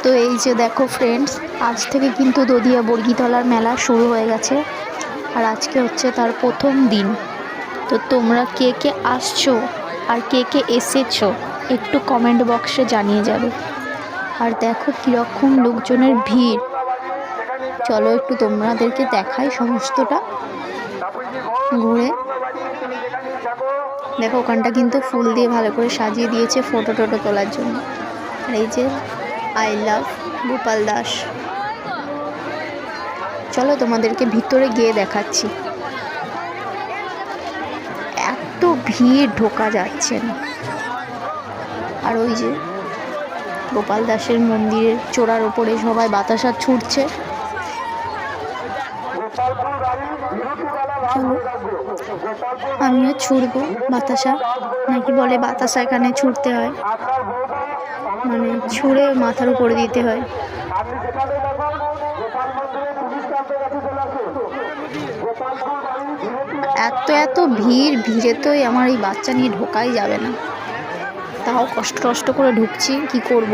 তো এই যে দেখো ফ্রেন্ডস, আজ থেকে কিন্তু দদিয়া বর্গীতলার মেলা শুরু হয়ে গেছে। আর আজকে হচ্ছে তার প্রথম দিন। তো তোমরা কে কে আসছো আর কে কে এসেছো একটু কমেন্ট বক্সে জানিয়ে যাবে। আর দেখো কীরকম লোকজনের ভিড়, চলো একটু তোমাদেরকে দেখাই সমস্তটা ঘুরে। দেখো ওখানটা কিন্তু ফুল দিয়ে ভালো করে সাজিয়ে দিয়েছে ফটো টোটো তোলার জন্য। আর এই যে আই লাভ গোপাল দাস। চলো তোমাদেরকে ভিতরে গিয়ে দেখাচ্ছি। এত ভিড় ঢোকা যাচ্ছে না। আর ওই যে গোপাল দাসের মন্দিরের চূড়ার ওপরে সবাই বাতাসা ছুটছে। চলো আমিও ছুটবো বাতাসা, নাকি বলে বাতাসা এখানে ছুটতে হয়, মানে ছুঁড়ে মাথার উপরে দিতে হয়। এত ভিড়ে তো আমার এই বাচ্চা নিয়ে ঢোকাই যাবে না, তাও কষ্ট করে ঢুকছি, কি করব।